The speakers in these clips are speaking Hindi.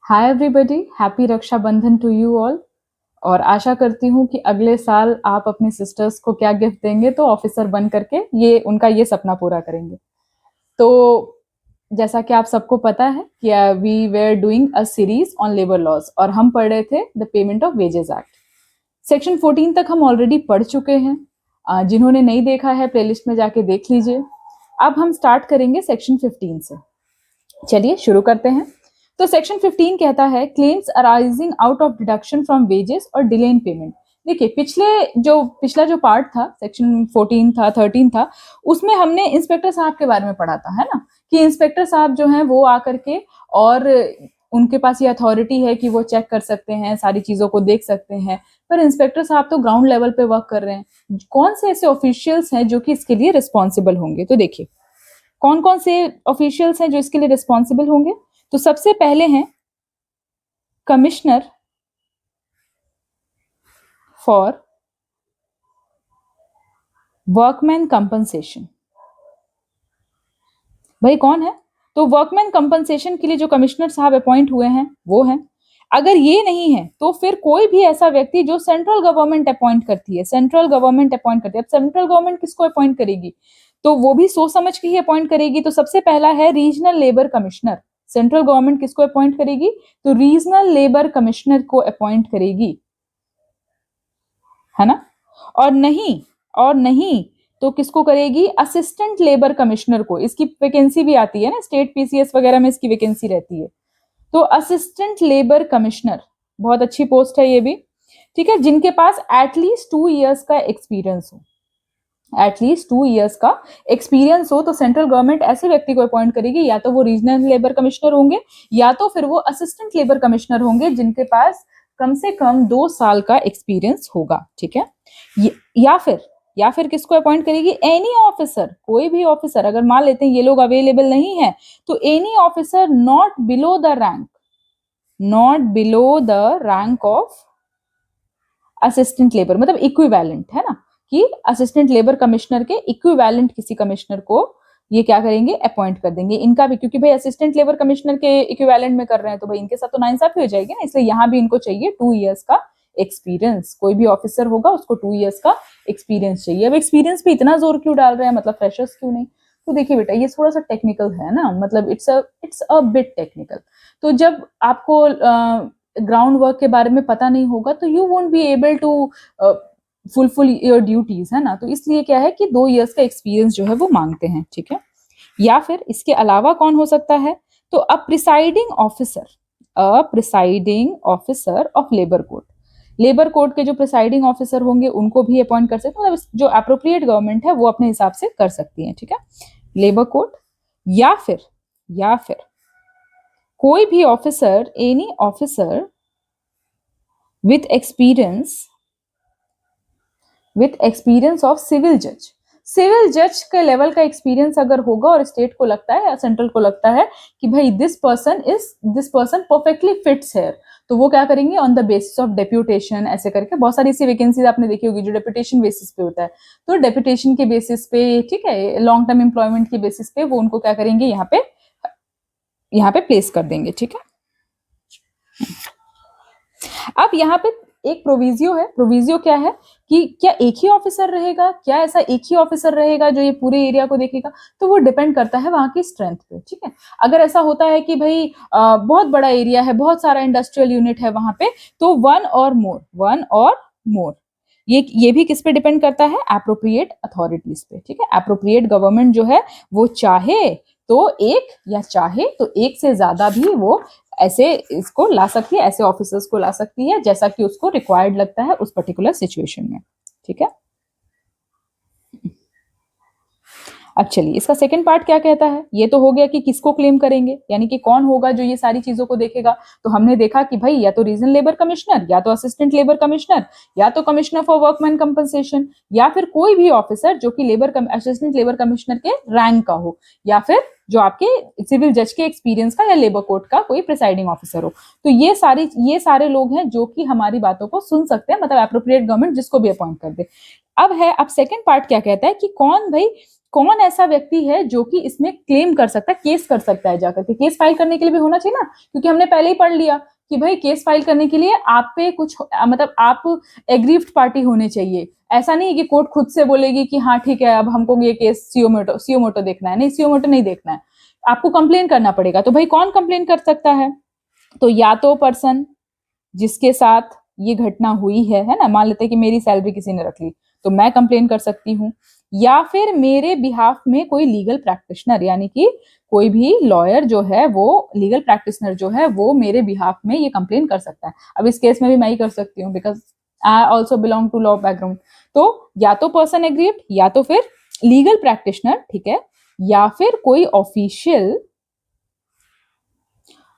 Hi everybody, happy Rakshabandhan to you all. और आशा करती हूँ कि अगले साल आप अपनी सिस्टर्स को क्या गिफ्ट देंगे तो ऑफिसर बन करके ये उनका ये सपना पूरा करेंगे। तो जैसा कि आप सबको पता है कि we were doing a series on labour laws और हम पढ़ रहे थे the payment of wages act. Section 14 तक हम ऑलरेडी पढ़ चुके हैं। जिन्होंने नहीं देखा है प्लेलिस्ट में जाके देख लीजिए। अब हम स्टार्ट करेंगे सेक्शन 15 से। चलिए शुरू करते हैं। तो सेक्शन 15 कहता है claims arising out of deduction from wages और डिले इन पेमेंट। देखिए पिछला जो पार्ट था, सेक्शन 14 था, 13 था, उसमें हमने इंस्पेक्टर साहब के बारे में पढ़ा था, है ना, कि इंस्पेक्टर साहब जो हैं वो आकर के और उनके पास ये अथॉरिटी है कि वो चेक कर सकते हैं, सारी चीजों को देख सकते हैं। पर इंस्पेक्टर साहब तो ग्राउंड लेवल पे वर्क कर रहे हैं। कौन से ऐसे ऑफिशियल्स हैं जो कि इसके लिए रिस्पॉन्सिबल होंगे? तो देखिए कौन कौन से ऑफिशियल्स हैं जो इसके लिए रिस्पॉन्सिबल होंगे। तो सबसे पहले हैं कमिश्नर फॉर वर्कमैन कंपनसेशन। भाई कौन है? तो वर्कमैन कंपनसेशन के लिए जो कमिश्नर साहब अपॉइंट हुए हैं वो हैं। अगर ये नहीं है तो फिर कोई भी ऐसा व्यक्ति जो सेंट्रल गवर्नमेंट अपॉइंट करती है, सेंट्रल गवर्नमेंट अपॉइंट करती है। अब सेंट्रल गवर्नमेंट किसको अपॉइंट करेगी? तो वो भी सोच समझ के ही अपॉइंट करेगी। तो सबसे पहला है regional labour commissioner. Central government किसको अपॉइंट करेगी? तो रीजनल लेबर कमिश्नर को अपॉइंट करेगी, है ना। और नहीं तो किसको करेगी? असिस्टेंट लेबर कमिश्नर को। इसकी वैकेंसी भी आती है ना, स्टेट पीसीएस वगैरह में इसकी वैकेंसी रहती है। तो असिस्टेंट लेबर कमिश्नर बहुत अच्छी पोस्ट है ये भी, ठीक है, जिनके पास एटलीस्ट 2 इयर्स का एक्सपीरियंस हो। एटलीस्ट 2 इयर्स का एक्सपीरियंस हो तो सेंट्रल गवर्नमेंट ऐसे व्यक्ति को अपॉइंट करेगी, या तो वो रीजनल लेबर कमिश्नर होंगे या तो फिर वो असिस्टेंट लेबर कमिश्नर होंगे जिनके पास कम से कम 2 साल का एक्सपीरियंस होगा, ठीक है। या फिर किसको अपॉइंट करेगी? एनी ऑफिसर, कोई भी ऑफिसर। अगर मान लेते हैं ये लोग अवेलेबल नहीं है तो any officer not below the rank of assistant labour, मतलब इक्विवेलेंट, है ना, कि असिस्टेंट लेबर कमिश्नर के इक्विवेलेंट किसी कमिश्नर को ये क्या करेंगे? अपॉइंट कर देंगे। इनका भी, क्योंकि भाई असिस्टेंट लेबर कमिश्नर के इक्विवेलेंट में कर रहे हैं तो भाई इनके साथ तो नाइंसाफी हो जाएगी ना, इसलिए यहाँ भी इनको चाहिए 2 इयर्स का एक्सपीरियंस। कोई भी ऑफिसर होगा उसको 2 इयर्स का एक्सपीरियंस चाहिए। अब एक्सपीरियंस पे इतना जोर क्यों डाल रहे हैं, मतलब फ्रेशर्स क्यों नहीं? तो देखिए बेटा, ये थोड़ा सा टेक्निकल है ना, मतलब इट्स अ बिट टेक्निकल। तो जब आपको ग्राउंड वर्क के बारे में पता नहीं होगा तो you won't be able to fulfil your duties, है ना। तो इसलिए क्या है कि 2 इयर्स का एक्सपीरियंस जो है वो मांगते हैं, ठीक है। या फिर इसके अलावा कौन हो सकता है? तो a presiding officer of labour court. Labour court के जो प्रिसाइडिंग ऑफिसर होंगे उनको भी अपॉइंट कर सकते हैं, मतलब जो अप्रोप्रिएट गवर्नमेंट है वो अपने हिसाब से कर सकती है, ठीक है। लेबर कोर्ट या फिर कोई भी officer, any officer with experience of civil जज के लेवल का एक्सपीरियंस अगर होगा और स्टेट को लगता है या सेंट्रल को लगता है कि भाई this person perfectly fits here, तो वो क्या करेंगे? On the basis of deputation, ऐसे करके बहुत सारी ऐसी वैकेंसीज आपने देखी होगी जो डेप्यूटेशन बेसिस पे होता है। तो डेप्यूटेशन के बेसिस पे, ठीक है, लॉन्ग टर्म एम्प्लॉयमेंट के बेसिस पे वो उनको क्या करेंगे? यहाँ पे प्लेस कर देंगे, ठीक है। अब यहाँ पे एक प्रोविजियो है। प्रोविजियो क्या है कि क्या एक ही ऑफिसर रहेगा? क्या ऐसा एक ही ऑफिसर रहेगा जो ये पूरे एरिया को देखेगा? तो वो डिपेंड करता है वहां की स्ट्रेंथ पे, ठीक है। अगर ऐसा होता है कि भाई बहुत बड़ा एरिया है, बहुत सारा इंडस्ट्रियल यूनिट है वहां पे, तो वन और मोर ये भी किस पे डिपेंड करता है? एप्रोप्रिएट अथॉरिटीज पे, ठीक है। एप्रोप्रिएट गवर्नमेंट जो है वो चाहे तो एक, या चाहे तो एक से ज्यादा भी वो ऐसे इसको ला सकती है, ऐसे ऑफिसर्स को ला सकती है जैसा कि उसको रिक्वायर्ड लगता है उस पर्टिकुलर सिचुएशन में, ठीक है। अब चलिए इसका सेकंड पार्ट क्या कहता है। ये तो हो गया कि किसको क्लेम करेंगे, यानी कि कौन होगा जो ये सारी चीजों को देखेगा। तो हमने देखा कि भाई या तो रीजनल लेबर कमिश्नर, या तो असिस्टेंट लेबर कमिश्नर, या तो कमिश्नर फॉर वर्कमैन कंपनसेशन, या फिर कोई भी ऑफिसर जो कि असिस्टेंट लेबर कमिश्नर के रैंक का हो, या फिर जो आपके सिविल जज के एक्सपीरियंस का या लेबर कोर्ट का कोई प्रिसाइडिंग ऑफिसर हो। तो ये सारे लोग हैं जो कि हमारी बातों को सुन सकते हैं, मतलब एप्रोप्रिएट गवर्नमेंट जिसको भी अपॉइंट कर दे। अब सेकंड पार्ट क्या कहता है कि कौन भाई कौन ऐसा व्यक्ति है जो कि इसमें क्लेम कर सकता है, केस कर सकता है जाकर के। केस फाइल करने के लिए भी होना चाहिए ना, क्योंकि हमने पहले ही पढ़ लिया कि भाई केस फाइल करने के लिए आप पे कुछ मतलब आप एग्रीव्ड पार्टी होने चाहिए। ऐसा नहीं है कि कोर्ट खुद से बोलेगी कि हाँ ठीक है अब हमको ये केस सीओ मोटो देखना है, नहीं सीओ मोटो नहीं देखना है, आपको कंप्लेन करना पड़ेगा। तो भाई कौन कंप्लेन कर सकता है? तो या तो पर्सन जिसके साथ ये घटना हुई है ना, मान लेते हैं कि मेरी सैलरी किसी ने रख ली तो मैं कंप्लेन कर सकती हूँ, या फिर मेरे बिहाफ में कोई लीगल प्रैक्टिशनर यानी कि कोई भी लॉयर जो है वो लीगल प्रैक्टिशनर जो है वो मेरे बिहाफ में ये कंप्लेन कर सकता है। अब इस केस में भी मैं ही कर सकती हूँ because I also belong to law background. तो या तो पर्सन एग्रीड, या तो फिर लीगल प्रैक्टिशनर, ठीक है, या फिर कोई official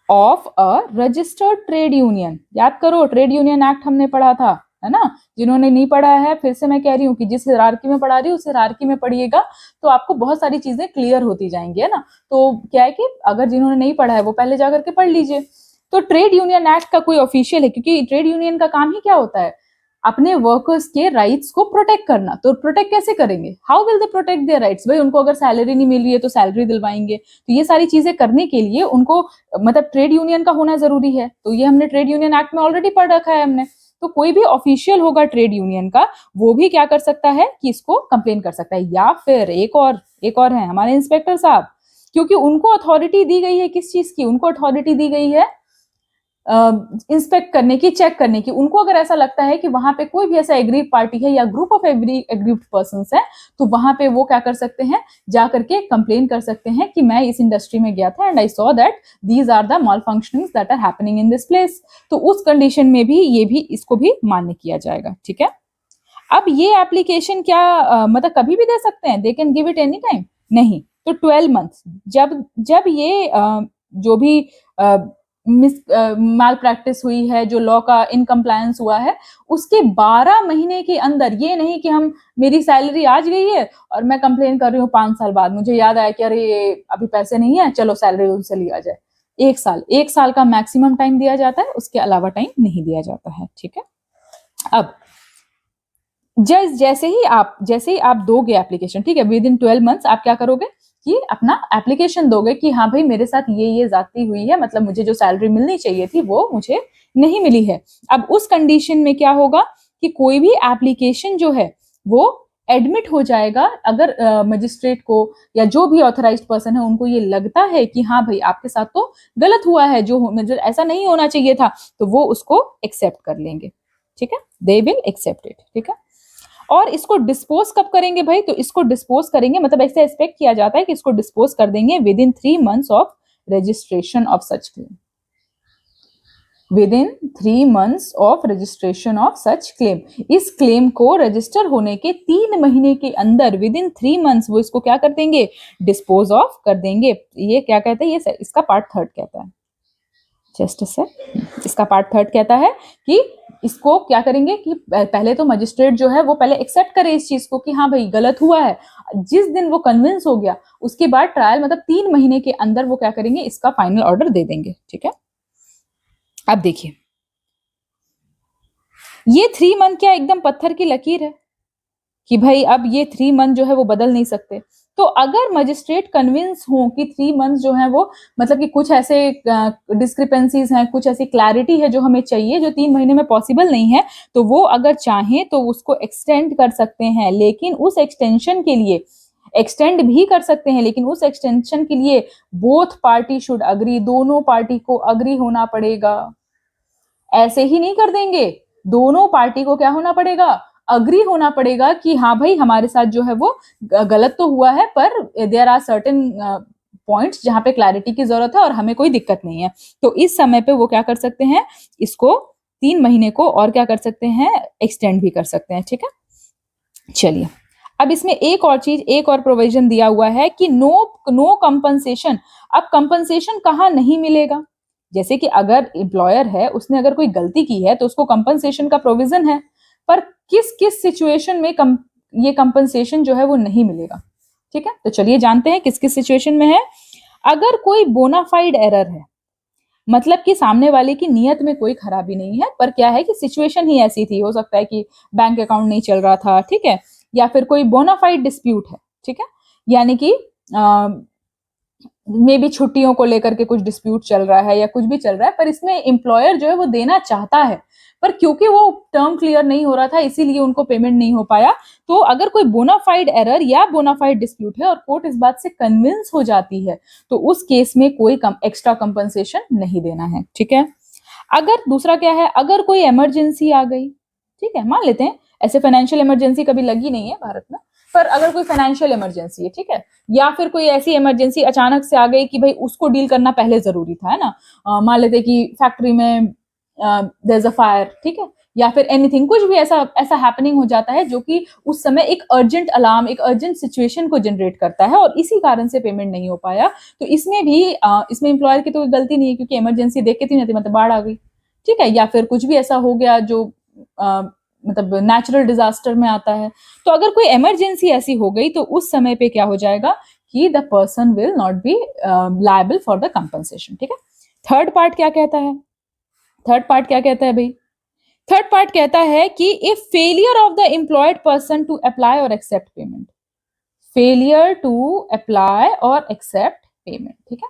of a registered trade union. याद करो ट्रेड यूनियन एक्ट हमने पढ़ा था, है ना। जिन्होंने नहीं पढ़ा है फिर से मैं कह रही हूँ कि जिस हिरार्की में पढ़ा रही हूँ उस हिरार्की में पढ़िएगा तो आपको बहुत सारी चीजें क्लियर होती जाएंगी, है ना। तो क्या है कि अगर जिन्होंने नहीं पढ़ा है वो पहले जाकर के पढ़ लीजिए। तो ट्रेड यूनियन एक्ट का कोई ऑफिशियल है, क्योंकि ट्रेड यूनियन का काम ही क्या होता है, अपने वर्कर्स के राइट्स को प्रोटेक्ट करना। तो प्रोटेक्ट कैसे करेंगे, how will they protect their rights? भाई उनको अगर सैलरी नहीं मिल रही है तो सैलरी दिलवाएंगे। तो ये सारी चीजें करने के लिए उनको मतलब ट्रेड यूनियन का होना जरूरी है। तो ये हमने ट्रेड यूनियन एक्ट में ऑलरेडी पढ़ रखा है हमने। तो कोई भी ऑफिशियल होगा ट्रेड यूनियन का वो भी क्या कर सकता है कि इसको कंप्लेन कर सकता है। या फिर एक और है हमारे इंस्पेक्टर साहब, क्योंकि उनको अथॉरिटी दी गई है किस चीज की, उनको अथॉरिटी दी गई है इंस्पेक्ट करने की, चेक करने की। उनको अगर ऐसा लगता है कि वहां पे कोई भी ऐसा एग्रीव पार्टी है या ग्रुप ऑफ एग्रीव्ड पर्संस है तो वहां पे वो क्या कर सकते हैं, जा करके कंप्लेन कर सकते हैं कि मैं इस इंडस्ट्री में गया था and I saw that these are the malfunctionings that are happening in this place. तो उस कंडीशन में भी ये भी इसको भी मान्य किया जाएगा, ठीक है। अब ये एप्लीकेशन क्या मतलब कभी भी दे सकते हैं, they can give it any time? नहीं। तो 12 मंथ्स जब जब ये जो भी माल प्रैक्टिस हुई है, जो लॉ का इनकम्प्लायंस हुआ है, उसके 12 महीने के अंदर, ये नहीं कि हम मेरी सैलरी आज गई है और मैं कंप्लेन कर रही हूँ 5 साल बाद मुझे याद आया कि अरे अभी पैसे नहीं है चलो सैलरी उनसे लिया जाए। 1 साल का मैक्सिमम टाइम दिया जाता है, उसके अलावा टाइम नहीं दिया जाता है, ठीक है। अब जैसे ही आप दोगे एप्लीकेशन, ठीक है, विद इन 12 मंथ्स आप क्या करोगे कि अपना एप्लीकेशन दोगे कि हाँ भाई मेरे साथ ये जाती हुई है, मतलब मुझे जो सैलरी मिलनी चाहिए थी वो मुझे नहीं मिली है। अब उस कंडीशन में क्या होगा कि कोई भी एप्लीकेशन जो है वो एडमिट हो जाएगा अगर मजिस्ट्रेट को या जो भी ऑथराइज्ड पर्सन है उनको ये लगता है कि हाँ भाई आपके साथ तो गलत हुआ है, जो मतलब ऐसा नहीं होना चाहिए था, तो वो उसको एक्सेप्ट कर लेंगे, ठीक है, दे विल एक्सेप्ट इट, ठीक है। और इसको डिस्पोज कब करेंगे भाई, तो इसको डिस्पोज करेंगे मतलब ऐसे एक्सपेक्ट किया जाता है कि इसको डिस्पोज कर देंगे with in 3 months of registration of such claim, with in 3 months of registration of such claim. इस क्लेम को रजिस्टर होने के 3 महीने के अंदर विद इन 3 मंथ्स वो इसको क्या कर देंगे, डिस्पोज ऑफ कर देंगे। ये क्या कहते हैं, ये इसका पार्ट 3 कहता है, जस्ट से इसका पार्ट 3 कहता है कि इसको क्या करेंगे कि पहले तो मजिस्ट्रेट जो है वो पहले एक्सेप्ट करे इस चीज को कि हाँ भाई गलत हुआ है। जिस दिन वो कन्विंस हो गया उसके बाद ट्रायल मतलब 3 महीने के अंदर वो क्या करेंगे, इसका फाइनल ऑर्डर दे देंगे, ठीक है। अब देखिए ये 3 मंथ क्या एकदम पत्थर की लकीर है कि भाई अब ये 3 मंथ जो है वो बदल नहीं सकते। तो अगर मजिस्ट्रेट कन्विंस हो कि 3 मंथ जो है वो मतलब कि कुछ ऐसे डिस्क्रिपेंसीज हैं, कुछ ऐसी क्लैरिटी है जो हमें चाहिए जो 3 महीने में पॉसिबल नहीं है, तो वो अगर चाहें तो उसको एक्सटेंड कर सकते हैं। लेकिन उस एक्सटेंशन के लिए एक्सटेंड भी कर सकते हैं, लेकिन उस एक्सटेंशन के लिए बोथ पार्टी शुड अग्री, दोनों पार्टी को अग्री होना पड़ेगा। ऐसे ही नहीं कर देंगे, दोनों पार्टी को क्या होना पड़ेगा, अग्री होना पड़ेगा कि हाँ भाई हमारे साथ जो है वो गलत तो हुआ है पर देयर आर सर्टेन पॉइंट्स जहां पे क्लैरिटी की जरूरत है और हमें कोई दिक्कत नहीं है। तो इस समय पे वो क्या कर सकते हैं, इसको 3 महीने को और क्या कर सकते हैं, एक्सटेंड भी कर सकते हैं, ठीक है। चलिए अब इसमें एक और प्रोविजन दिया हुआ है कि नो कंपनसेशन। अब कंपनसेशन कहाँ नहीं मिलेगा, जैसे कि अगर एम्प्लॉयर है उसने अगर कोई गलती की है तो उसको कंपनसेशन का प्रोविजन है, पर किस किस सिचुएशन में ये कंपनसेशन जो है वो नहीं मिलेगा, ठीक है। तो चलिए जानते हैं किस किस सिचुएशन में है। अगर कोई बोनाफाइड एरर है, मतलब कि सामने वाले की नियत में कोई खराबी नहीं है पर क्या है कि सिचुएशन ही ऐसी थी, हो सकता है कि बैंक अकाउंट नहीं चल रहा था, ठीक है, या फिर कोई बोनाफाइड डिस्प्यूट है, ठीक है, यानी कि मे बी छुट्टियों को लेकर के कुछ डिस्प्यूट चल रहा है या कुछ भी चल रहा है, पर इसमें एम्प्लॉयर जो है वो देना चाहता है, पर क्योंकि वो टर्म क्लियर नहीं हो रहा था इसीलिए उनको पेमेंट नहीं हो पाया। तो अगर कोई बोनाफाइड एरर या बोनाफाइड डिस्प्यूट है और कोर्ट इस बात से कन्विंस हो जाती है तो उस केस में कोई एक्स्ट्रा कंपनसेशन नहीं देना है, ठीक है। अगर दूसरा क्या है, अगर कोई इमरजेंसी आ गई, ठीक है, मान लेते हैं ऐसे फाइनेंशियल इमरजेंसी कभी लगी नहीं है भारत में, पर अगर कोई फाइनेंशियल इमरजेंसी है, ठीक है, या फिर कोई ऐसी इमरजेंसी अचानक से आ गई कि भाई उसको डील करना पहले जरूरी था, है ना, मान लेते कि फैक्ट्री में देयर इज अ फायर, ठीक है, या फिर एनीथिंग, कुछ भी ऐसा ऐसा हैपनिंग हो जाता है जो कि उस समय एक अर्जेंट अलार्म, एक अर्जेंट सिचुएशन को जनरेट करता है और इसी कारण से पेमेंट नहीं हो पाया, तो इसमें भी इसमें एम्प्लॉयर की तो कोई गलती नहीं है क्योंकि इमरजेंसी देख के थी नहीं, मतलब बाढ़ आ गई, ठीक है, या फिर कुछ भी ऐसा हो गया जो मतलब नेचुरल डिजास्टर में आता है। तो अगर कोई इमरजेंसी ऐसी हो गई तो उस समय पे क्या हो जाएगा कि the person will not be liable for the compensation, ठीक है। थर्ड पार्ट क्या कहता है, थर्ड पार्ट क्या कहता है भाई, थर्ड पार्ट कहता है कि if failure of the employed person to apply or accept payment, failure to apply or accept payment, ठीक है।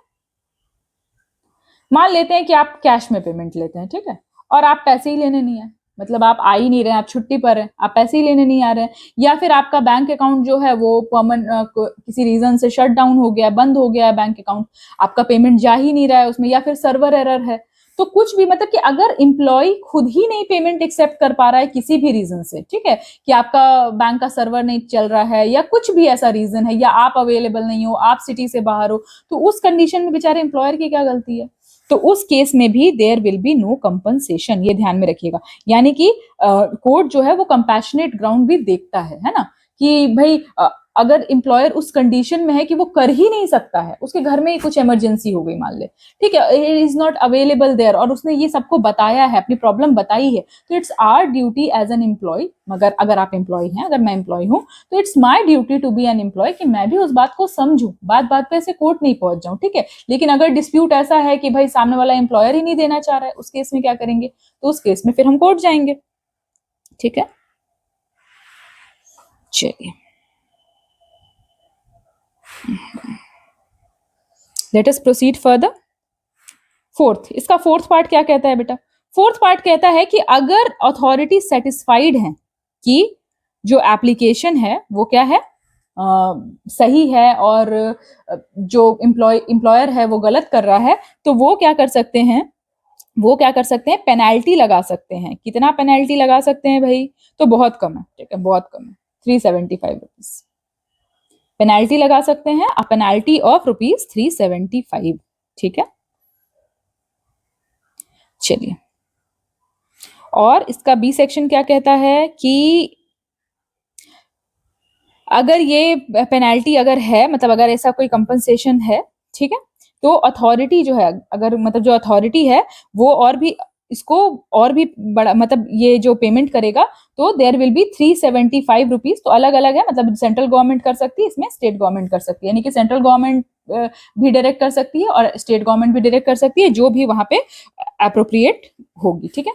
मान लेते हैं कि आप कैश में पेमेंट लेते हैं, ठीक है, और आप पैसे ही लेने नहीं है, मतलब आप आ ही नहीं रहे, आप छुट्टी पर हैं, आप पैसे ही लेने नहीं आ रहे हैं, या फिर आपका बैंक अकाउंट जो है वो किसी रीजन से शट डाउन हो गया, बंद हो गया है बैंक अकाउंट, आपका पेमेंट जा ही नहीं रहा है उसमें, या फिर सर्वर एरर है, तो कुछ भी, मतलब कि अगर एम्प्लॉय खुद ही नहीं पेमेंट एक्सेप्ट कर पा रहा है किसी भी रीजन से, ठीक है, कि आपका बैंक का सर्वर नहीं चल रहा है या कुछ भी ऐसा रीजन है, या आप अवेलेबल नहीं हो, आप सिटी से बाहर हो, तो उस कंडीशन में बेचारे एम्प्लॉयर की क्या गलती है, तो उस केस में भी there will be no compensation, ये ध्यान में रखिएगा। यानी कि कोर्ट जो है वो कंपैशनेट ग्राउंड भी देखता है ना, कि भाई अगर एम्प्लॉयर उस कंडीशन में है कि वो कर ही नहीं सकता है, उसके घर में ही कुछ इमरजेंसी हो गई मान ले, ठीक है, it is not available there, और उसने ये सबको बताया है, अपनी प्रॉब्लम बताई है, तो it's our duty as an employ, मगर अगर आप एम्प्लॉय हैं, अगर मैं एम्प्लॉय हूँ, तो it's my duty to be an employ कि मैं भी उस बात को समझूं, बात बात पे ऐसे कोर्ट नहीं पहुंच जाऊं, ठीक है। लेकिन अगर डिस्प्यूट ऐसा है कि भाई सामने वाला एम्प्लॉयर ही नहीं देना चाह रहा है, उस केस में क्या करेंगे, तो उस केस में फिर हम कोर्ट जाएंगे, ठीक है। चलिए, let us proceed further. Fourth, इसका फोर्थ पार्ट क्या कहता है बेटा, फोर्थ पार्ट कहता है कि अगर अथॉरिटी सेटिस्फाइड है कि जो एप्लीकेशन है वो क्या है, सही है, और जो एम्प्लॉयर है वो गलत कर रहा है, तो वो क्या कर सकते हैं, वो क्या कर सकते हैं, पेनाल्टी लगा सकते हैं। कितना पेनाल्टी लगा सकते हैं भाई, तो बहुत कम है, ठीक है, बहुत कम है, 375 रुपीज पेनाल्टी लगा सकते हैं, अ पेनाल्टी ऑफ ₹375, ठीक है। चलिए, और इसका बी सेक्शन क्या कहता है कि अगर ये पेनाल्टी अगर है, मतलब अगर ऐसा कोई कंपनसेशन है, ठीक है, तो अथॉरिटी जो है, अगर मतलब जो अथॉरिटी है वो और भी इसको और भी बड़ा, मतलब ये जो पेमेंट करेगा, तो देयर विल बी 375 रुपीज, तो अलग अलग है, मतलब सेंट्रल गवर्नमेंट कर सकती है इसमें, स्टेट गवर्नमेंट कर सकती है, यानी कि सेंट्रल गवर्नमेंट भी डायरेक्ट कर सकती है और स्टेट गवर्नमेंट भी डायरेक्ट कर सकती है, जो भी वहां पे अप्रोप्रिएट होगी, ठीक है।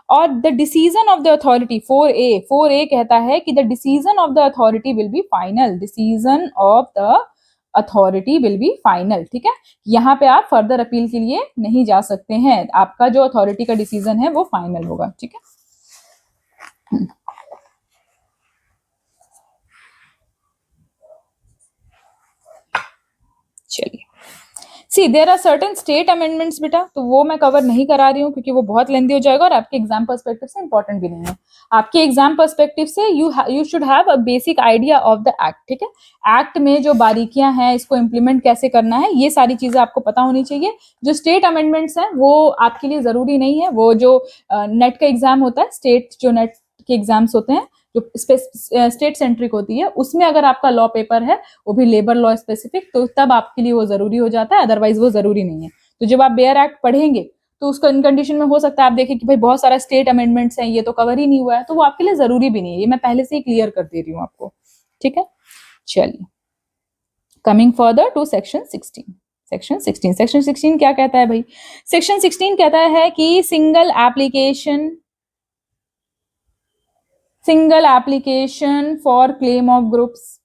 और the decision of the authority, 4A कहता है कि the decision of the authority will be final, decision of the authority will be final, ठीक है। यहाँ पे आप फर्दर अपील के लिए नहीं जा सकते हैं, आपका जो अथॉरिटी का डिसीजन है वो फाइनल होगा, ठीक है। चलिए, see there are certain state amendments बेटा, तो वो मैं कवर नहीं करा रही हूँ क्योंकि वो बहुत लेंदी हो जाएगा और आपके एग्जाम पर्सपेक्टिव से इंपॉर्टेंट भी नहीं है। आपके एग्जाम पर्सपेक्टिव से you should have a basic idea of the act, ठीक है। एक्ट में जो बारीकियां हैं, इसको इम्प्लीमेंट कैसे करना है, ये सारी चीजें आपको पता होनी चाहिए। जो स्टेट अमेंडमेंट्स हैं वो आपके लिए जरूरी नहीं है, वो जो नेट का एग्जाम होता है, स्टेट जो नेट के एग्जाम्स होते हैं जो स्टेट सेंट्रिक होती है, उसमें अगर आपका लॉ पेपर है, वो भी लेबर लॉ स्पेसिफिक, तो तब आपके लिए वो जरूरी हो जाता है, अदरवाइज वो जरूरी नहीं है। तो जब आप बेयर एक्ट पढ़ेंगे तो उसको इन कंडीशन में हो सकता है आप देखें कि भाई बहुत सारा स्टेट अमेंडमेंट्स हैं, ये तो कवर ही नहीं हुआ है, तो वो आपके लिए जरूरी भी नहीं है, ये मैं पहले से ही क्लियर कर दे रही हूँ आपको, ठीक है। चलिए, coming further to section 16। Section 16 क्या कहता है भाई, सेक्शन 16 कहता है कि single application for claim of groups,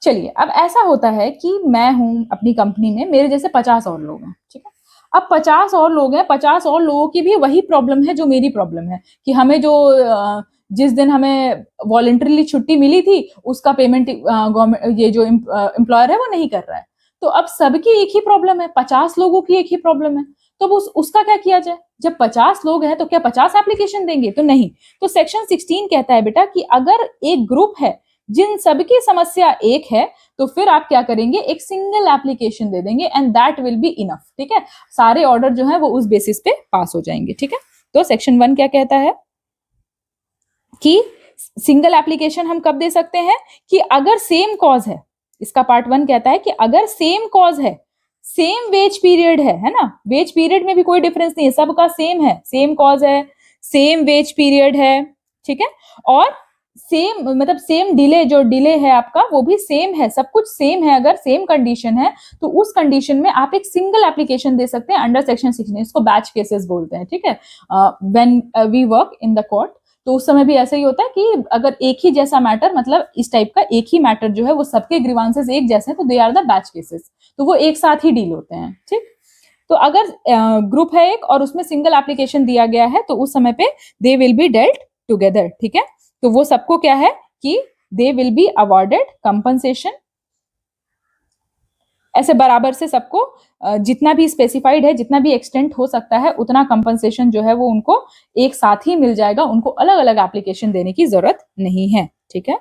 चलिए, अब ऐसा होता है कि मैं हूँ अपनी कंपनी में, मेरे जैसे 50 और लोग हैं, ठीक है। अब 50 और लोग हैं, 50 और लोगों की भी वही प्रॉब्लम है जो मेरी प्रॉब्लम है, कि हमें जो जिस दिन हमें वॉलंटरीली छुट्टी मिली थी उसका पेमेंट गवर्नमेंट, ये जो एम्प्लॉयर है वो नहीं कर रहा है। तो अब सबकी एक ही प्रॉब्लम है, 50 लोगों की एक ही प्रॉब्लम है। तो उसका क्या किया जाए? जब 50 लोग हैं तो क्या 50 एप्लीकेशन देंगे? तो नहीं। तो सेक्शन 16 कहता है बेटा कि अगर एक ग्रुप है जिन सबकी समस्या एक है, तो फिर आप क्या करेंगे, एक सिंगल एप्लीकेशन दे देंगे and that will be enough, ठीक है। सारे ऑर्डर जो है वो उस बेसिस पे पास हो जाएंगे, ठीक है। तो सेक्शन 1 क्या कहता है कि सिंगल एप्लीकेशन हम कब दे सकते हैं, कि अगर सेम कॉज है। इसका पार्ट 1 कहता है कि अगर सेम कॉज है, सेम वेज पीरियड है ना, वेज पीरियड में भी कोई डिफरेंस नहीं है, सबका सेम है, सेम कॉज है, सेम वेज पीरियड है, ठीक है। और सेम मतलब सेम डिले, जो डिले है आपका वो भी सेम है, सब कुछ सेम है, अगर सेम कंडीशन है तो उस कंडीशन में आप एक सिंगल एप्लीकेशन दे सकते हैं अंडर सेक्शन 16। इसको बैच केसेस बोलते हैं, ठीक है। When we work in the court, तो उस समय भी ऐसा ही होता है कि अगर एक ही जैसा मैटर, मतलब इस टाइप का एक ही मैटर जो है वो सबके ग्रीवांसेस एक जैसे हैं, तो they are the batch cases, तो वो एक साथ ही डील होते हैं, ठीक। तो अगर ग्रुप है एक और उसमें सिंगल एप्लीकेशन दिया गया है, तो उस समय पे they will be dealt together, ठीक है। तो वो सबको क्या है कि they will be awarded compensation, ऐसे बराबर से सबको जितना भी स्पेसिफाइड है, जितना भी एक्सटेंट हो सकता है उतना कंपनसेशन जो है वो उनको एक साथ ही मिल जाएगा, उनको अलग अलग एप्लीकेशन देने की जरूरत नहीं है, ठीक है।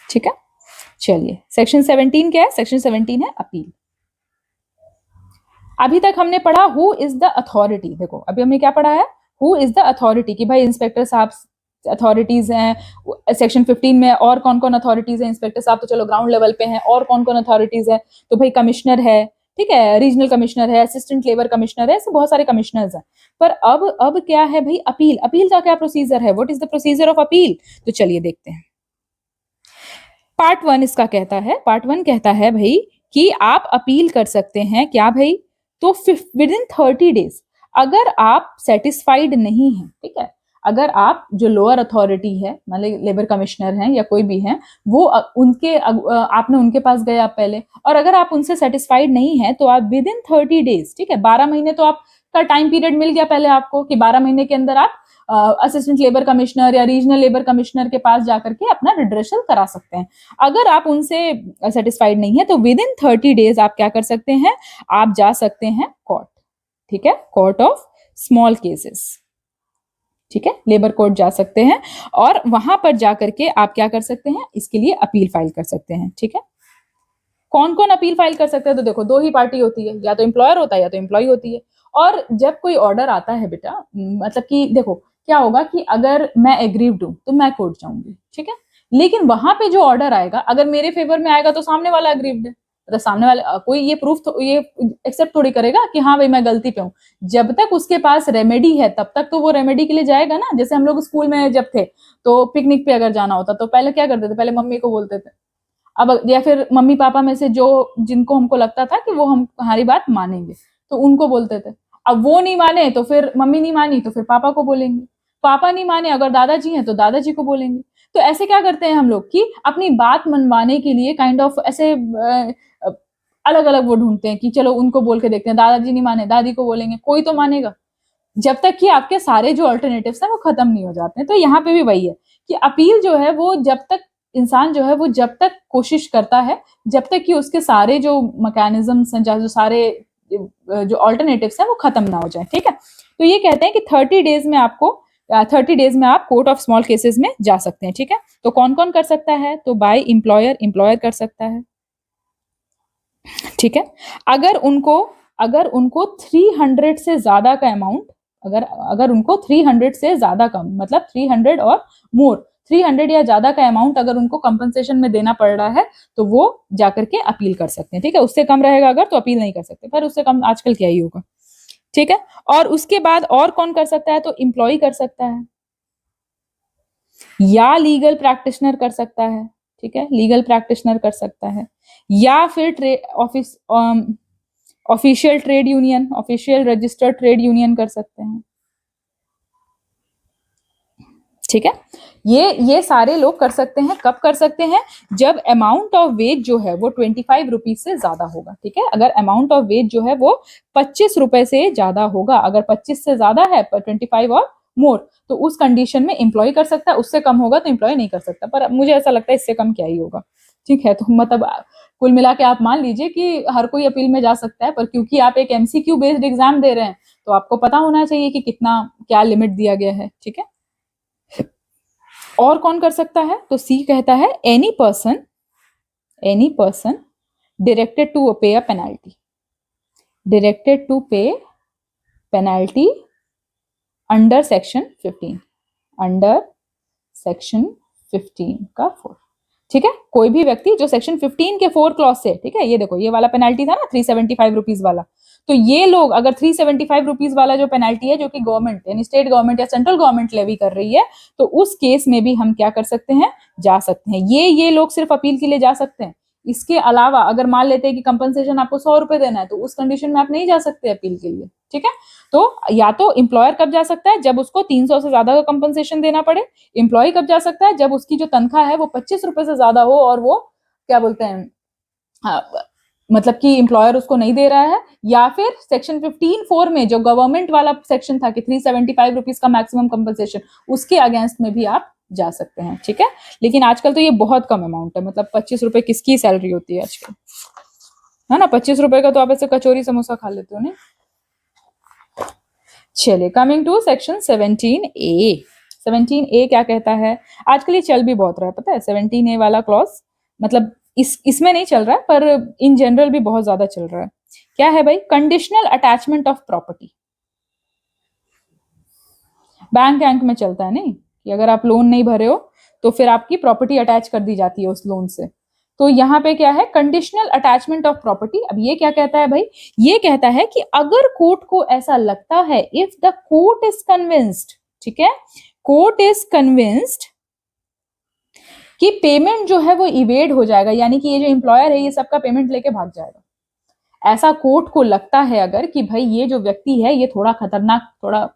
ठीक है, चलिए सेक्शन 17 क्या है? सेक्शन 17 है अपील। अभी तक हमने पढ़ा हु इज द अथॉरिटी। देखो अभी हमने क्या पढ़ा है, हु इज द अथॉरिटी, कि भाई इंस्पेक्टर साहब अथॉरिटीज हैं। सेक्शन 15 में और कौन कौन अथॉरिटीज हैं? इंस्पेक्टर साहब तो चलो ग्राउंड लेवल पे हैं, और कौन कौन अथॉरिटीज है? तो भाई कमिश्नर है, ठीक है, रीजनल कमिश्नर है, असिस्टेंट लेबर कमिश्नर है, ऐसे बहुत सारे कमिश्नर्स हैं। पर अब क्या है भाई, अपील। अपील का क्या प्रोसीजर है? What is the procedure of appeal? तो चलिए देखते हैं। पार्ट 1 इसका कहता है, पार्ट 1 कहता है भाई कि आप अपील कर सकते हैं, क्या भाई? तो विद इन 30 डेज, अगर आप सेटिस्फाइड नहीं है, ठीक है, अगर आप जो लोअर अथॉरिटी है, मतलब लेबर कमिश्नर हैं या कोई भी है, वो उनके आपने उनके पास गए आप पहले, और अगर आप उनसे सेटिस्फाइड नहीं है तो आप विद इन 30 डेज, ठीक है, 12 महीने तो आपका टाइम पीरियड मिल गया पहले आपको, कि 12 महीने के अंदर आप असिस्टेंट लेबर कमिश्नर या रीजनल लेबर कमिश्नर के पास जाकर के अपना रिड्रेसल करा सकते हैं। अगर आप उनसे सेटिस्फाइड नहीं है तो विद इन 30 डेज आप क्या कर सकते हैं, आप जा सकते हैं कोर्ट, ठीक है, कोर्ट ऑफ स्मॉल केसेस, ठीक है, लेबर कोर्ट जा सकते हैं, और वहां पर जाकर के आप क्या कर सकते हैं, इसके लिए अपील फाइल कर सकते हैं, ठीक है। कौन कौन अपील फाइल कर सकते हैं? तो देखो दो ही पार्टी होती है, या तो एम्प्लॉयर होता है या तो एम्प्लॉय होती है। और जब कोई ऑर्डर आता है बेटा, मतलब कि देखो क्या होगा कि अगर मैं एग्रीव्ड हूं तो मैं कोर्ट जाऊंगी, ठीक है, लेकिन वहां पे जो ऑर्डर आएगा अगर मेरे फेवर में आएगा तो सामने वाला एग्रीव्ड है, मतलब सामने वाले कोई ये प्रूफ ये एक्सेप्ट थोड़ी करेगा कि हाँ भाई मैं गलती पे हूँ। जब तक उसके पास रेमेडी है तब तक तो वो रेमेडी के लिए जाएगा ना। जैसे हम लोग स्कूल में जब थे तो पिकनिक पे अगर जाना होता तो पहले क्या करते थे, पहले मम्मी को बोलते थे, अब या फिर मम्मी पापा में से जो जिनको हमको लगता था कि वो हम हमारी बात मानेंगे तो उनको बोलते थे। अब वो नहीं माने तो फिर मम्मी नहीं मानी तो फिर पापा को बोलेंगे, पापा नहीं माने अगर दादाजी हैं तो दादाजी को बोलेंगे। तो ऐसे क्या करते हैं हम लोग कि अपनी बात मनवाने के लिए काइंड ऑफ ऐसे अलग अलग वो ढूंढते हैं कि चलो उनको बोल के देखते हैं, दादाजी नहीं माने दादी को बोलेंगे, कोई तो मानेगा, जब तक कि आपके सारे जो अल्टरनेटिव्स हैं वो खत्म नहीं हो जाते हैं। तो यहाँ पे भी वही है कि अपील जो है वो जब तक इंसान जो है वो जब तक कोशिश करता है, जब तक कि उसके सारे जो मैकेनिज्म्स हैं, जो सारे जो अल्टरनेटिव्स हैं वो खत्म ना हो जाए, ठीक है। तो ये कहते हैं कि 30 डेज में आपको 30 डेज में आप कोर्ट ऑफ स्मॉल केसेस में जा सकते हैं, ठीक है। तो कौन कौन कर सकता है? तो बाय एम्प्लॉयर, एम्प्लॉयर कर सकता है, ठीक है। अगर उनको 300 से ज्यादा का अमाउंट, अगर अगर उनको 300 से ज्यादा कम, मतलब 300 और मोर, 300 या ज्यादा का अमाउंट अगर उनको कंपनसेशन में देना पड़ रहा है तो वो जाकर के अपील कर सकते हैं, ठीक है। उससे कम रहेगा अगर तो अपील नहीं कर सकते, पर उससे कम आजकल क्या ही होगा, ठीक है। और उसके बाद और कौन कर सकता है? तो एम्प्लॉय कर सकता है या लीगल प्रैक्टिशनर कर सकता है, ठीक है, लीगल प्रैक्टिशनर कर सकता है, या फिर office official trade union, official registered trade union कर सकते हैं, ठीक है। ये सारे लोग कर सकते हैं। कब कर सकते हैं? जब अमाउंट ऑफ वेज जो है वो 25 रुपीज से ज्यादा होगा। ठीक है, अगर अमाउंट ऑफ वेज जो है वो 25 रुपए से ज्यादा होगा, अगर 25 से ज्यादा है 25 और मोर, तो उस कंडीशन में एम्प्लॉय कर सकता है। उससे कम होगा तो एम्प्लॉय नहीं कर सकता। पर मुझे ऐसा लगता है इससे कम क्या ही होगा। ठीक है, तो मतलब कुल मिला के आप मान लीजिए कि हर कोई अपील में जा सकता है, पर क्योंकि आप एक एमसीक्यू बेस्ड एग्जाम दे रहे हैं तो आपको पता होना चाहिए कि कितना क्या लिमिट दिया गया है। ठीक है, और कौन कर सकता है? तो सी कहता है एनी पर्सन डायरेक्टेड टू पे अ पेनल्टी, डायरेक्टेड टू पे penalty under section 15, under section 15 का 4। ठीक है, कोई भी व्यक्ति जो सेक्शन 15 के 4 क्लॉज से, ठीक है, ये देखो ये वाला पेनल्टी था ना 375 रुपीज वाला, तो ये लोग अगर 375 रुपीज वाला जो पेनल्टी है जो कि गवर्नमेंट यानी स्टेट गवर्नमेंट या सेंट्रल गवर्नमेंट लेवी कर रही है, तो उस केस में भी हम क्या कर सकते हैं? जा सकते हैं। ये लोग सिर्फ अपील के लिए जा सकते हैं। इसके अलावा अगर मान लेते हैं कि कंपनसेशन आपको 100 रुपए देना है, तो उस कंडीशन में आप नहीं जा सकते अपील के लिए। ठीक है, तो या तो एम्प्लॉयर कब जा सकता है? जब उसको 300 से ज्यादा का कंपनसेशन देना पड़े। एम्प्लॉय कब जा सकता है? जब उसकी जो तनख्वाह है वो 25 रुपए से ज्यादा हो और वो क्या बोलते हैं, हाँ, मतलब कि एम्प्लॉयर उसको नहीं दे रहा है, या फिर सेक्शन 15(4) में जो गवर्नमेंट वाला सेक्शन था कि 375 रुपीज का मैक्सिमम कंपनसेशन, उसके अगेंस्ट में भी आप जा सकते हैं। ठीक है, लेकिन आजकल तो ये बहुत कम अमाउंट है, मतलब 25 रुपए किसकी सैलरी होती है आजकल, है ना? 25 रुपए का तो आप ऐसे कचौरी समोसा खा लेते हो नहीं। चलिए, coming to section 17A। 17A क्या कहता है? आजकल ये चल भी बहुत रहा है, पता है 17A वाला क्लॉज, मतलब इसमें नहीं चल रहा है पर इन जनरल भी बहुत ज्यादा चल रहा है। क्या है भाई? Conditional attachment of property. Bank में चलता है नहीं कि अगर आप लोन नहीं भरे हो तो फिर आपकी प्रॉपर्टी अटैच कर दी जाती है उस लोन से। तो यहाँ पे क्या है? Conditional attachment of property. अब ये क्या कहता है भाई? ये कहता है कि अगर कोर्ट को ऐसा लगता है, if the court is convinced, ठीक है, कोर्ट इज कन्विंस्ड कि पेमेंट जो है वो इवेड हो जाएगा, यानी कि ये जो एम्प्लॉयर है ये सबका पेमेंट लेके भाग जाएगा, ऐसा कोर्ट को लगता है अगर कि भाई ये जो व्यक्ति है ये थोड़ा खतरनाक, थोड़ा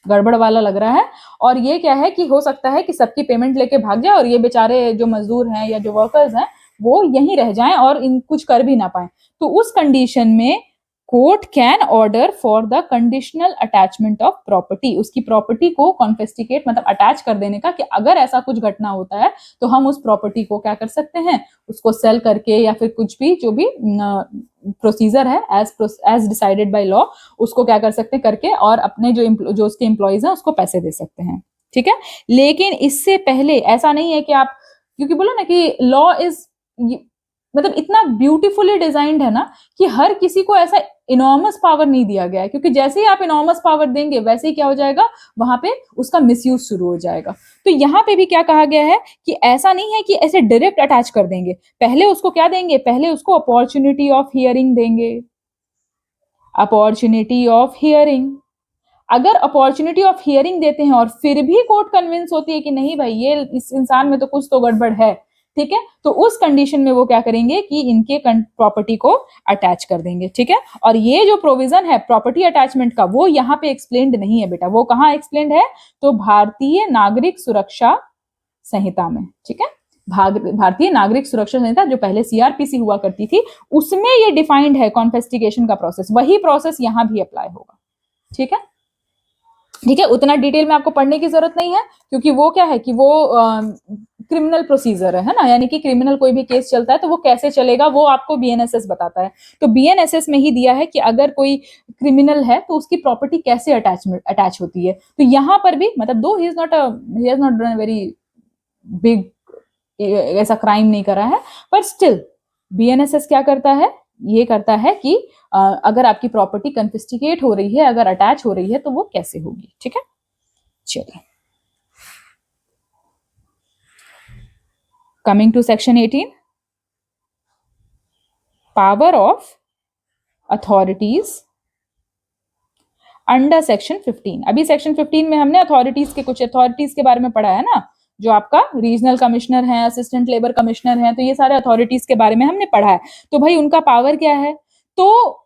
गड़बड़ वाला लग रहा है, और ये क्या है कि हो सकता है कि सबकी पेमेंट लेके भाग जाए और ये बेचारे जो मजदूर हैं या जो वर्कर्स हैं वो यहीं रह जाएं और इन कुछ कर भी ना पाए, तो उस कंडीशन में court can order for the conditional attachment of property, उसकी प्रॉपर्टी को कॉन्फिस्टिकेट मतलब अटैच कर देने का, कि अगर ऐसा कुछ घटना होता है तो हम उस प्रॉपर्टी को क्या कर सकते हैं? उसको सेल करके या फिर कुछ भी जो भी प्रोसीजर है एज डिसाइडेड बाय लॉ, उसको क्या कर सकते हैं करके, और अपने जो उसके एम्प्लॉइज हैं उसको पैसे दे सकते हैं। ठीक है, लेकिन इससे पहले ऐसा नहीं है कि आप, क्योंकि बोलो ना कि लॉ इज मतलब इतना ब्यूटीफुली डिजाइंड है ना कि हर किसी को ऐसा इनॉर्मस पावर नहीं दिया गया है, क्योंकि जैसे ही आप इनॉर्मस पावर देंगे वैसे ही क्या हो जाएगा, वहां पे उसका मिसयूज शुरू हो जाएगा। तो यहाँ पे भी क्या कहा गया है कि ऐसा नहीं है कि ऐसे डायरेक्ट अटैच कर देंगे, पहले उसको क्या देंगे? पहले उसको अपॉर्चुनिटी ऑफ हियरिंग देंगे, अपॉर्चुनिटी ऑफ हियरिंग। अगर अपॉर्चुनिटी ऑफ हियरिंग देते हैं और फिर भी कोर्ट कन्विंस होती है कि नहीं भाई ये इस इंसान में तो कुछ तो गड़बड़ है, ठीक है, तो उस कंडीशन में वो क्या करेंगे कि इनके प्रॉपर्टी को अटैच कर देंगे। ठीक है, और ये जो प्रोविजन है प्रॉपर्टी अटैचमेंट का वो यहाँ पे एक्सप्लेन्ड नहीं है बेटा। वो कहाँ एक्सप्लेन्ड है? तो भारतीय नागरिक सुरक्षा संहिता में। ठीक है, भारतीय नागरिक सुरक्षा संहिता जो पहले सीआरपीसी हुआ करती थी उसमें ये डिफाइंड है कॉन्फेस्टिकेशन का प्रोसेस, वही प्रोसेस यहाँ भी अप्लाई होगा। ठीक है, ठीक है, उतना डिटेल में आपको पढ़ने की जरूरत नहीं है, क्योंकि वो क्या है कि वो क्रिमिनल प्रोसीजर है ना, यानी कि क्रिमिनल कोई भी केस चलता है तो वो कैसे चलेगा वो आपको बीएनएसएस बताता है। तो बीएनएसएस में ही दिया है कि अगर कोई क्रिमिनल है तो उसकी प्रॉपर्टी कैसे अटैच होती है। तो यहाँ पर भी मतलब दो he is not done very big, ऐसा क्राइम नहीं करा है, पर स्टिल बीएनएसएस क्या करता है? ये करता है कि अगर आपकी प्रॉपर्टी कन्फिस्टिकेट हो रही है, अगर अटैच हो रही है तो वो कैसे होगी। ठीक है, चलिए, coming to section 18, power of authorities under section 15। अभी सेक्शन 15 में हमने अथॉरिटीज के कुछ अथॉरिटीज के बारे में पढ़ा है ना, जो आपका रीजनल कमिश्नर है, असिस्टेंट लेबर कमिश्नर है, तो ये सारे अथॉरिटीज के बारे में हमने पढ़ा है। तो भाई उनका पावर क्या है? तो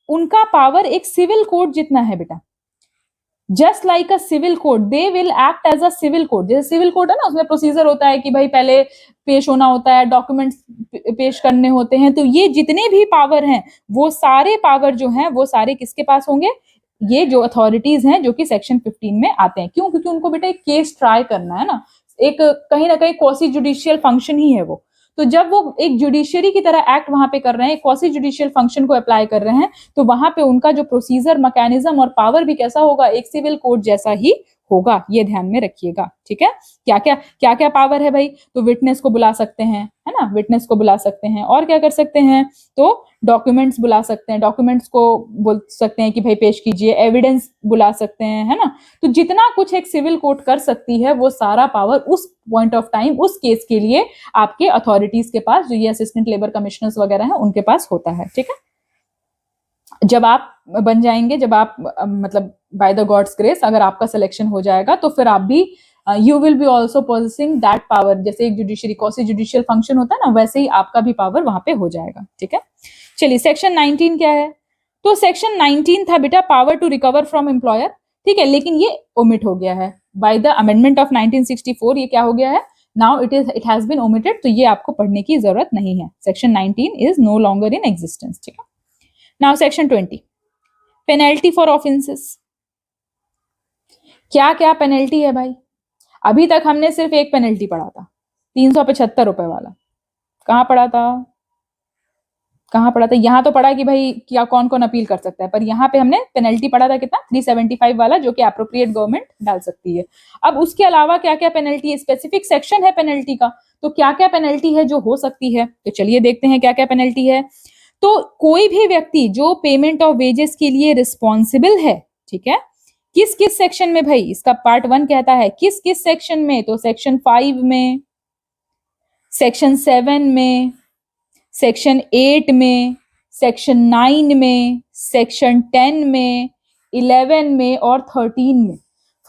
उनका पावर एक सिविल कोर्ट जितना है बेटा। Just like a civil court, they will act as a civil court. जैसे सिविल कोर्ट है ना, उसमें प्रोसीजर होता है कि भाई पहले पेश होना होता है, डॉक्यूमेंट्स पेश करने होते हैं, तो ये जितने भी पावर हैं वो सारे पावर जो हैं वो सारे किसके पास होंगे, ये जो अथॉरिटीज हैं जो कि सेक्शन 15 में आते हैं। क्यों? क्योंकि उनको बेटा एक केस ट्राई करना है ना, एक कहीं ना कहीं क्वासी जुडिशियल फंक्शन ही है वो। तो जब वो एक जुडिशियरी की तरह एक्ट वहां पे कर रहे हैं, क्वासी जुडिशियल फंक्शन को अप्लाई कर रहे हैं, तो वहां पे उनका जो प्रोसीजर मैकेनिज्म और पावर भी कैसा होगा, एक सिविल कोर्ट जैसा ही होगा। ये ध्यान में रखिएगा, ठीक है। क्या क्या पावर है भाई, तो विटनेस को बुला सकते हैं, है ना, विटनेस को बुला सकते हैं, और क्या कर सकते हैं, तो डॉक्यूमेंट्स बुला सकते हैं, डॉक्यूमेंट्स को बोल सकते हैं कि भाई पेश कीजिए, एविडेंस बुला सकते हैं, है ना। तो जितना कुछ एक सिविल कोर्ट कर सकती है वो सारा पावर उस पॉइंट ऑफ टाइम उस केस के लिए आपके अथॉरिटीज के पास, जो ये असिस्टेंट लेबर कमिश्नर्स वगैरह हैं उनके पास होता है, ठीक है। जब आप बन जाएंगे, जब आप मतलब बाय द गॉड्स ग्रेस अगर आपका सिलेक्शन हो जाएगा, तो फिर आप भी you will be also possessing that power. जैसे एक जुडिशरी क्वासी जुडिशियल फंक्शन होता है ना, वैसे ही आपका भी पावर वहां पे हो जाएगा, ठीक है। चलिए सेक्शन 19 क्या है, तो सेक्शन 19 था बेटा power to recover from employer, ठीक है, लेकिन ये ओमिट हो गया है बाय द अमेंडमेंट ऑफ 1964। ये क्या हो गया है, now it has been omitted, तो ये आपको पढ़ने की जरूरत नहीं है। Section 19 is no longer in existence, ठीक है। Now section 20 penalty for offences. क्या क्या पेनल्टी है भाई, अभी तक हमने सिर्फ एक पेनल्टी पढ़ा था, 375 रुपए वाला। कहां पढ़ा था, कहां पढ़ा था, यहां तो पढ़ा कि भाई क्या कौन कौन अपील कर सकता है, पर यहां पे हमने पेनल्टी पढ़ा था कितना, 375 वाला, जो कि अप्रोप्रिएट गवर्नमेंट डाल सकती है। अब उसके अलावा क्या क्या पेनल्टी है, स्पेसिफिक सेक्शन है पेनल्टी का, तो क्या क्या पेनल्टी है जो हो सकती है, तो चलिए देखते हैं क्या क्या पेनल्टी है। तो कोई भी व्यक्ति जो पेमेंट ऑफ वेजेस के लिए रिस्पॉन्सिबल है, ठीक है, किस किस सेक्शन में भाई, इसका पार्ट 1 कहता है किस किस सेक्शन में, तो सेक्शन 5 में, सेक्शन 7 में, सेक्शन 8 में, सेक्शन 9 में, सेक्शन 10 में, 11 में और 13 में।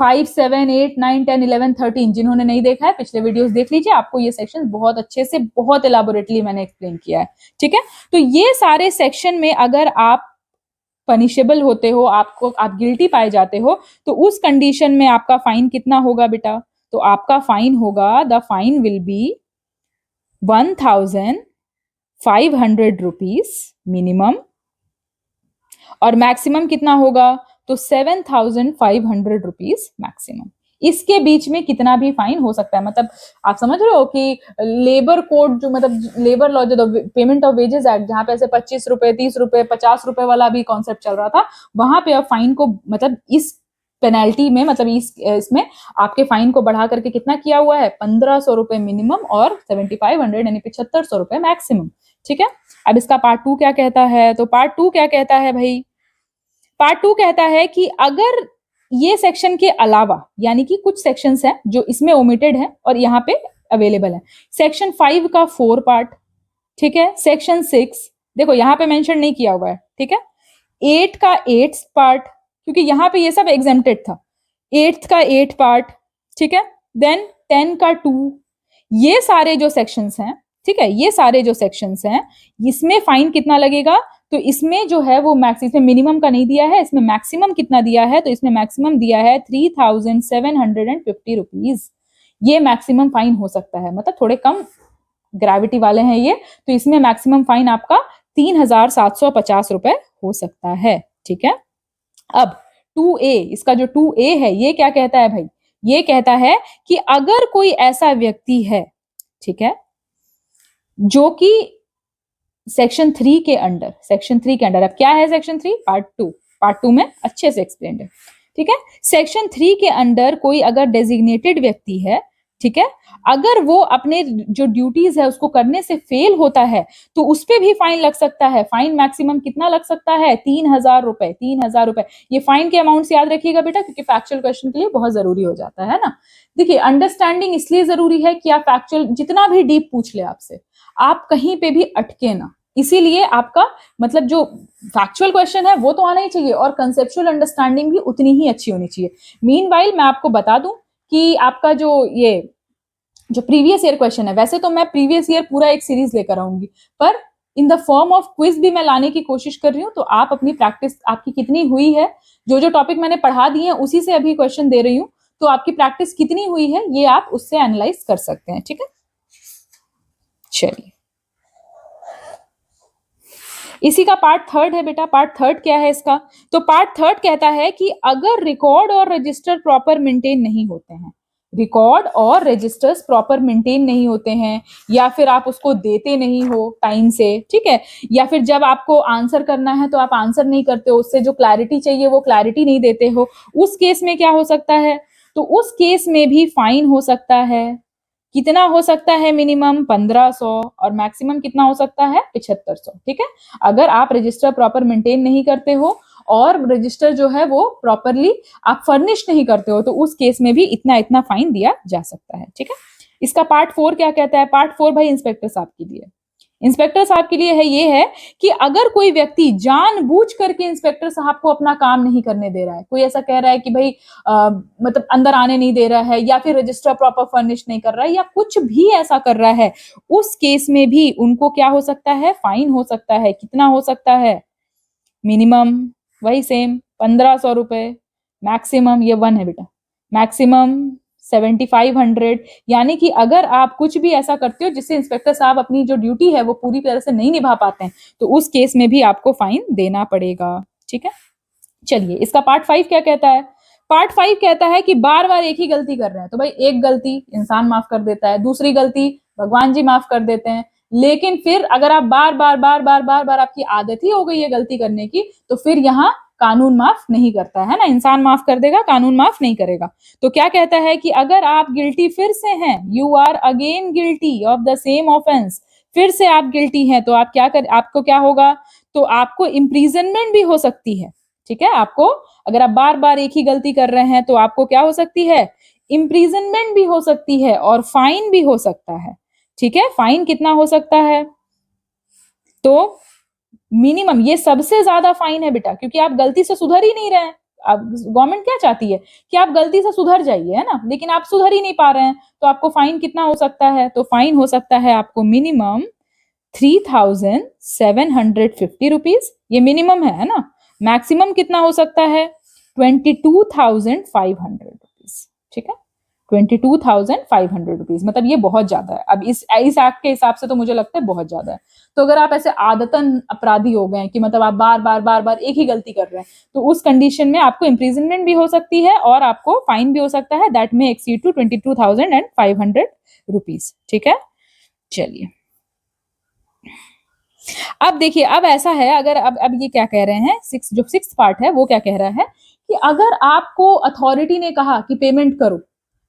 5, 7, 8, 9, 10, 11, 13 जिन्होंने नहीं देखा है पिछले वीडियोस देख लीजिए, आपको ये सेक्शन बहुत अच्छे से बहुत एलाबोरेटली मैंने एक्सप्लेन किया है, ठीक है। तो ये सारे सेक्शन में अगर आप पनिशेबल होते हो, आप गिल्टी पाए जाते हो, तो उस कंडीशन में आपका फाइन कितना होगा बेटा, तो आपका फाइन होगा, the fine will be 1500 rupees minimum, और मैक्सिमम कितना होगा, तो 7500 रुपीज मैक्सिमम। इसके बीच में कितना भी फाइन हो सकता है, मतलब आप समझ रहे हो कि लेबर कोड जो मतलब लेबर लॉ जो पेमेंट ऑफ वेजेस एक्ट, जहां पे ऐसे 25 रुपए 30 रुपए 50 रुपए वाला भी कॉन्सेप्ट चल रहा था, वहां पे अब फाइन को मतलब इस पेनल्टी में मतलब इसमें आपके फाइन को बढ़ा करके कितना किया हुआ है, 1500 रुपए मिनिमम और 7500 यानी 7500 रुपए मैक्सिमम, ठीक है। अब इसका पार्ट 2 क्या कहता है, तो पार्ट 2 क्या कहता है भाई, पार्ट 2 कहता है कि अगर ये सेक्शन के अलावा, यानी कि कुछ सेक्शंस हैं जो इसमें ओमिटेड है और यहाँ पे अवेलेबल है, सेक्शन 5 का 4 पार्ट, ठीक है, सेक्शन 6 देखो यहाँ पे मेंशन नहीं किया हुआ है, ठीक है, 8 का 8 पार्ट, क्योंकि यहाँ पे ये सब एग्जेम्प्टेड था, 8 का 8 पार्ट, ठीक है, देन 10 का 2, ये सारे जो सेक्शंस हैं, ठीक है, ये सारे जो सेक्शंस हैं, इसमें फाइन कितना लगेगा, तो इसमें जो है वो मैक्स, इसमें मिनिमम का नहीं दिया है, इसमें मैक्सिमम कितना दिया है, तो इसमें मैक्सिमम दिया है 3750 रुपीज, ये मैक्सिमम फाइन हो सकता है, मतलब थोड़े कम ग्रेविटी वाले हैं ये, तो इसमें मैक्सिमम फाइन आपका 3750 रुपए हो सकता है, ठीक है। अब 2A, इसका जो 2A है ये क्या कहता है भाई, ये कहता है कि अगर कोई ऐसा व्यक्ति है, ठीक है, जो कि सेक्शन 3 के अंडर, सेक्शन 3 के अंडर, अब क्या है सेक्शन 3, पार्ट 2 में अच्छे से एक्सप्लेन है, ठीक है। सेक्शन 3 के अंडर कोई अगर डेजिग्नेटेड व्यक्ति है, ठीक है, अगर वो अपने जो ड्यूटीज है उसको करने से फेल होता है, तो उस पे भी फाइन लग सकता है। फाइन मैक्सिमम कितना लग सकता है, 3000 रुपए, 3000 रुपए। ये फाइन के अमाउंट याद रखिएगा बेटा, क्योंकि फैक्चुअल क्वेश्चन के लिए बहुत जरूरी हो जाता है ना। देखिए अंडरस्टैंडिंग इसलिए जरूरी है कि आप फैक्चुअल जितना भी डीप पूछ ले आपसे, आप कहीं पे भी अटके ना, इसीलिए आपका मतलब जो फैक्चुअल क्वेश्चन है वो तो आना ही चाहिए, और कंसेप्चुअल अंडरस्टैंडिंग भी उतनी ही अच्छी होनी चाहिए। मीनवाइल मैं आपको बता दूं कि आपका जो प्रीवियस ईयर क्वेश्चन है, वैसे तो मैं प्रीवियस ईयर पूरा एक सीरीज लेकर आऊंगी, पर in the form of quiz भी मैं लाने की कोशिश कर रही हूँ। तो आप अपनी प्रैक्टिस आपकी कितनी हुई है, जो जो टॉपिक मैंने पढ़ा दिए हैं उसी से अभी क्वेश्चन दे रही हूँ, तो आपकी प्रैक्टिस कितनी हुई है ये आप उससे एनालाइज कर सकते हैं। ठीक है, चलिए इसी का पार्ट थर्ड है बेटा। पार्ट थर्ड क्या है इसका? तो पार्ट थर्ड कहता है कि अगर रिकॉर्ड और रजिस्टर प्रॉपर मेंटेन नहीं होते हैं, रिकॉर्ड और रजिस्टर्स प्रॉपर मेंटेन नहीं होते हैं, या फिर आप उसको देते नहीं हो टाइम से, ठीक है, या फिर जब आपको आंसर करना है तो आप आंसर नहीं करते हो, उससे जो क्लैरिटी चाहिए वो क्लैरिटी नहीं देते हो, उस केस में क्या हो सकता है? तो उस केस में भी फाइन हो सकता है। कितना हो सकता है? मिनिमम 1500 और मैक्सिमम कितना हो सकता है? 7500। ठीक है, अगर आप रजिस्टर प्रॉपर मेंटेन नहीं करते हो और रजिस्टर जो है वो प्रॉपरली आप फर्निश नहीं करते हो, तो उस केस में भी इतना इतना फाइन दिया जा सकता है। ठीक है, इसका पार्ट 4 क्या कहता है? पार्ट 4 भाई इंस्पेक्टर साहब के लिए, इंस्पेक्टर साहब के लिए है, ये है कि अगर कोई व्यक्ति जानबूझ करके इंस्पेक्टर साहब को अपना काम नहीं करने दे रहा है, कोई ऐसा कह रहा है कि भाई मतलब अंदर आने नहीं दे रहा है, या फिर रजिस्टर प्रॉपर फर्निश नहीं कर रहा है, या कुछ भी ऐसा कर रहा है, उस केस में भी उनको क्या हो सकता है? फाइन हो सकता है। कितना हो सकता है? मिनिमम वही सेम 1500 रुपए, मैक्सिमम ये 1 है बेटा, मैक्सिमम 7500। यानी कि अगर आप कुछ भी ऐसा करते हो जिससे इंस्पेक्टर साहब अपनी जो ड्यूटी है वो पूरी तरह से नहीं निभा पाते हैं, तो उस केस में भी आपको फाइन देना पड़ेगा। ठीक है, चलिए इसका पार्ट 5 क्या कहता है? पार्ट 5 कहता है कि बार बार एक ही गलती कर रहे हैं, तो भाई एक गलती इंसान माफ कर देता है, दूसरी गलती भगवान जी माफ कर देते हैं, लेकिन फिर अगर आप बार बार बार बार बार बार आपकी आदत ही हो गई है गलती करने की, तो फिर यहाँ कानून माफ नहीं करता है ना। इंसान माफ कर देगा, कानून माफ नहीं करेगा। तो क्या कहता है कि अगर आप गिल्टी फिर से हैं, you are again guilty of the same offence, फिर से आप गिल्टी हैं, तो आप क्या कर, आपको क्या होगा? तो आपको इम्प्रीजनमेंट भी हो सकती है। ठीक है, आपको अगर आप बार बार एक ही गलती कर रहे हैं तो आपको क्या हो सकती है? इम्प्रीजनमेंट भी हो सकती है और फाइन भी हो सकता है। ठीक है, फाइन कितना हो सकता है? तो मिनिमम, ये सबसे ज्यादा फाइन है बेटा, क्योंकि आप गलती से सुधर ही नहीं रहे हैं। अब गवर्नमेंट क्या चाहती है कि आप गलती से सुधर जाइए, है ना, लेकिन आप सुधर ही नहीं पा रहे हैं, तो आपको फाइन कितना हो सकता है? तो फाइन हो सकता है आपको मिनिमम 3750 रुपीज, ये मिनिमम है ना। मैक्सिमम कितना हो सकता है? 22,500 रुपीज। ठीक है, 22,500 रुपीज, मतलब ये बहुत ज्यादा है। अब इस एक्ट के हिसाब से तो मुझे लगता है बहुत ज्यादा है। तो अगर आप ऐसे आदतन अपराधी हो गए कि मतलब आप बार बार बार बार एक ही गलती कर रहे हैं, तो उस कंडीशन में आपको इम्प्रिजनमेंट भी हो सकती है और आपको फाइन भी हो सकता है, दैट में एक्सीड टू 22,500 रुपीज। ठीक है, चलिए अब देखिए, अब ऐसा है, अगर अब ये क्या कह रहे हैं, जो सिक्स पार्ट है वो क्या कह रहा है कि अगर आपको अथॉरिटी ने कहा कि पेमेंट करो,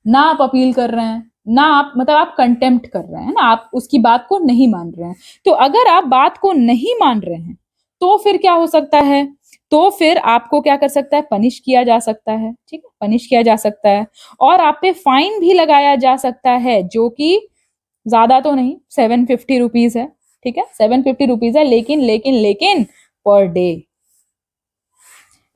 ना आप अपील कर रहे हैं, ना आप मतलब आप कंटेम्प्ट कर रहे हैं ना, आप उसकी बात को नहीं मान रहे हैं, तो अगर आप बात को नहीं मान रहे हैं तो फिर क्या हो सकता है? तो फिर आपको क्या कर सकता है? पनिश किया जा सकता है। ठीक है, पनिश किया जा सकता है और आप पे फाइन भी लगाया जा सकता है, जो कि ज्यादा तो नहीं, 750 रुपीज है। ठीक है, 750 रुपीज है, लेकिन लेकिन लेकिन पर डे,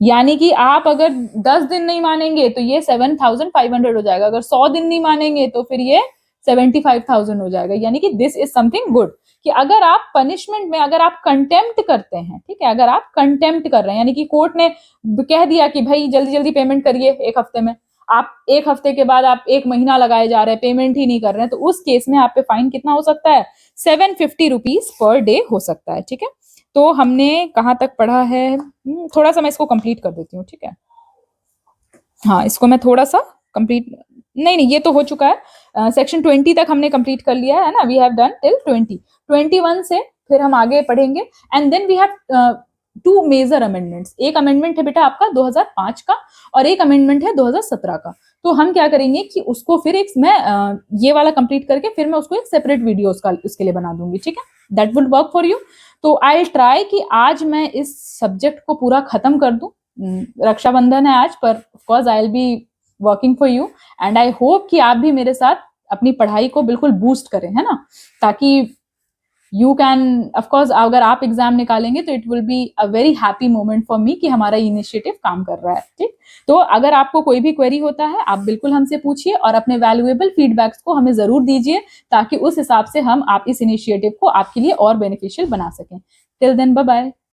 यानी कि आप अगर 10 दिन नहीं मानेंगे तो ये 7,500 हो जाएगा, अगर 100 दिन नहीं मानेंगे तो फिर ये 75,000 हो जाएगा। यानी कि दिस इज समथिंग गुड कि अगर आप पनिशमेंट में, अगर आप कंटेम्प्ट करते हैं, ठीक है, अगर आप कंटेम्प्ट कर रहे हैं, यानी कि कोर्ट ने कह दिया कि भाई जल्दी जल्दी पेमेंट करिए 1 हफ्ते में, आप 1 हफ्ते के बाद आप 1 महीना लगाए जा रहे हैं, पेमेंट ही नहीं कर रहे हैं, तो उस केस में आप पे फाइन कितना हो सकता है? 750 रुपीज पर डे हो सकता है। ठीक है, तो हमने कहाँ तक पढ़ा है? थोड़ा सा मैं इसको कंप्लीट कर देती हूँ। ठीक है, हाँ इसको मैं थोड़ा सा कंप्लीट, नहीं नहीं ये तो हो चुका है, सेक्शन 20 तक हमने कंप्लीट कर लिया है ना, वी हैव डन टिल 20, 21 से फिर हम आगे पढ़ेंगे। And then we have 2 major amendments, एक अमेंडमेंट है बेटा आपका 2005 का और एक अमेंडमेंट है 2017 का। तो हम क्या करेंगे कि उसको फिर एक मैं ये वाला कंप्लीट करके फिर मैं उसको एक सेपरेट वीडियो उसके लिए बना दूंगी। ठीक है, that would work for you. तो आई ट्राई कि आज मैं इस सब्जेक्ट को पूरा खत्म कर दूं। रक्षाबंधन है आज, पर of course I will be working for you and I hope कि आप भी मेरे साथ अपनी पढ़ाई को बिल्कुल बूस्ट करें, है ना, ताकि यू कैन ऑफकोर्स, अगर आप एग्जाम निकालेंगे तो it will be a very happy moment for me कि हमारा इनिशिएटिव काम कर रहा है। ठीक, तो अगर आपको कोई भी क्वेरी होता है आप बिल्कुल हमसे पूछिए और अपने वैल्यूएबल फीडबैक्स को हमें जरूर दीजिए, ताकि उस हिसाब से हम आप इस इनिशिएटिव को आपके लिए और बेनिफिशियल बना सकें। Till then, bye bye.